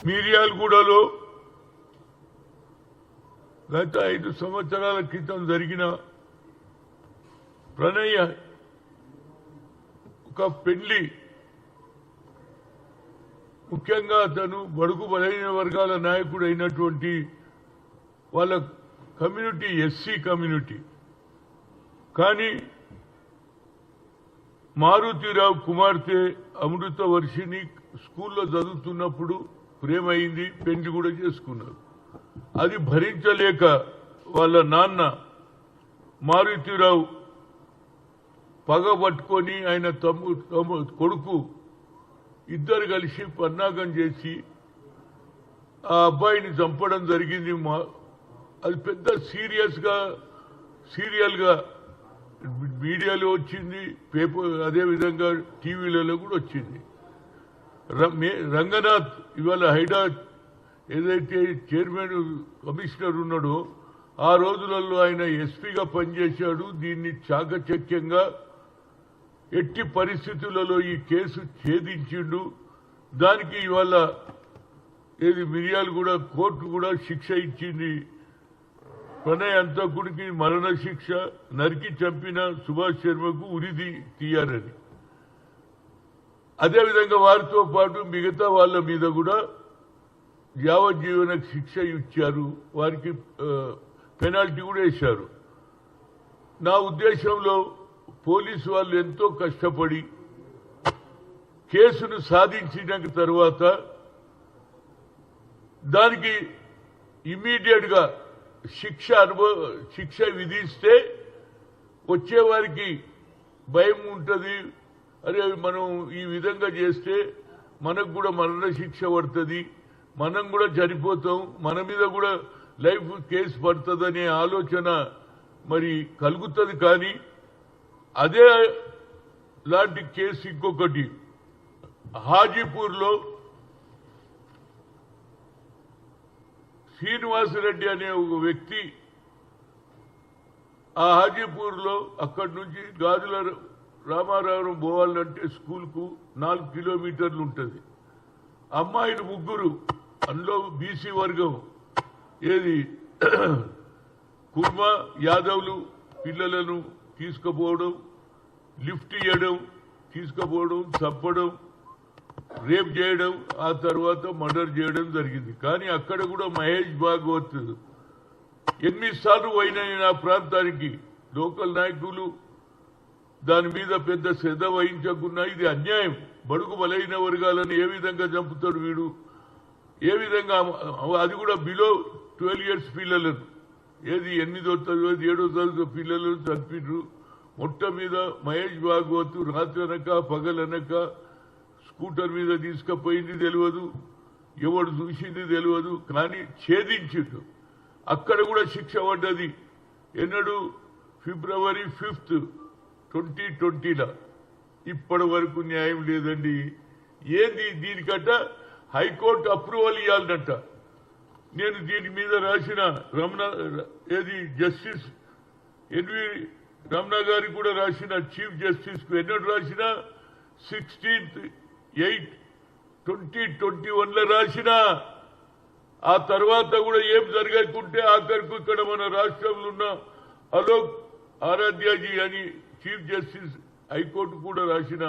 మిర్యాలగూడలో గత 5 సంవత్సరాల క్రితం జరిగిన ప్రణయ ఒక పెళ్లి, ముఖ్యంగా అతను బడుగు బలైన వర్గాల నాయకుడు అయినటువంటి వాళ్ళ కమ్యూనిటీ ఎస్సీ కమ్యూనిటీ. కానీ మారుతిరావు కుమార్తె అమృత వర్షిని స్కూల్లో చదువుతున్నప్పుడు ప్రేమైంది, పెళ్లి కూడా చేసుకున్నారు. అది భరించలేక వాళ్ళ నాన్న మారుతిరావు పగ పట్టుకొని ఆయన కొడుకు ఇద్దరు కలిసి పన్నాగం చేసి ఆ అబ్బాయిని చంపడం జరిగింది. అది పెద్ద సీరియల్గా మీడియాలో వచ్చింది, పేపర్ అదేవిధంగా టీవీలలో కూడా వచ్చింది. రంగనాథ్ ఇవాళ హైడా ఏదైతే చైర్మన్ కమిషనర్ ఉన్నాడో ఆ రోజులలో ఆయన ఎస్పీగా పనిచేశాడు. దీన్ని చాకచక్యంగా ఎట్టి పరిస్థితులలో ఈ కేసు ఛేదించిండు. దానికి ఇవాళ మిర్యాలగూడ కోర్టు కూడా శిక్ష ఇచ్చింది. ప్రణయ్ అంతకుడికి మరణ శిక్ష, నరికి చంపిన సుభాష్ శర్మకు ఉరి తీయాలని. అదేవిధంగా వారితో పాటు మిగతా వాళ్ళ మీద కూడా యావజ్జీవన శిక్ష ఇచ్చారు, వారికి పెనాల్టీ కూడా వేశారు. నా ఉద్దేశంలో పోలీసు వాళ్ళు ఎంతో కష్టపడి కేసును సాధించిన తర్వాత దానికి ఇమ్మీడియట్ గా శిక్ష విధిస్తే వచ్చేవారికి భయం ఉంటుంది. అరే మనం ఈ విధంగా చేస్తే మనకు కూడా మరణ శిక్ష పడుతుంది, మనం కూడా చనిపోతాం, మన మీద కూడా లైఫ్ కేసు పడుతుందనే ఆలోచన మరి కలుగుతుంది. కానీ అదే లాంటి కేసు ఇంకొకటి హాజీపూర్లో శ్రీనివాసరెడ్డి అనే ఒక వ్యక్తి ఆ హాజీపూర్లో అక్కడి నుంచి గాజుల రామారావు పోవాలంటే స్కూల్కు 4 కిలోమీటర్లు ఉంటుంది. అమ్మాయిలు 3, అందులో బీసీ వర్గం కుర్మా యాదవ్లు పిల్లలను తీసుకుపోవడం, లిఫ్ట్ ఇవ్వడం, తీసుకుపోవడం, చంపడం, రేప్ చేయడం, ఆ తర్వాత మర్డర్ చేయడం జరిగింది. కానీ అక్కడ కూడా మహేష్ భాగవత్ 8 సార్లు పోయిన ఆ ప్రాంతానికి లోకల్ నాయకులు దాని మీద పెద్ద శ్రద్ధ వహించకున్నా ఇది అన్యాయం. బడుగు బలైన వర్గాలను ఏ విధంగా చంపుతాడు వీడు, ఏ విధంగా అది కూడా బిలో 12 years పిల్లలను 8వ తరగతి 7వ తరగతి పిల్లలను చంపిడ్రు. మొత్తం మీద మహేష్ భాగవత్ రాత్రనక పగలనక స్కూటర్ మీద తీసుకుపోయింది తెలియదు, ఎవడు చూసింది తెలియదు, కానీ ఛేదించిండు. అక్కడ కూడా శిక్ష పడ్డది. ఎన్నడు February 5th, 2020 ఇప్పటి వరకు న్యాయం లేదండి. దీనికట హైకోర్టు అప్రూవల్ ఇవ్వాలన్నట్ట. నేను దీని మీద రాసిన జస్టిస్ ఎన్వి రమణ గారికి కూడా రాసిన, చీఫ్ జస్టిస్ కు ఎన్నడు రాసిన 16th 8, 2021 రాసిన. ఆ తర్వాత కూడా ఏం జరగకుంటే ఆఖరికి ఇక్కడ మన రాష్ట్రంలో ఉన్న అలోక్ ఆరాధ్యాజీ అని చీఫ్ జస్టిస్ హైకోర్టు కూడా రాసిన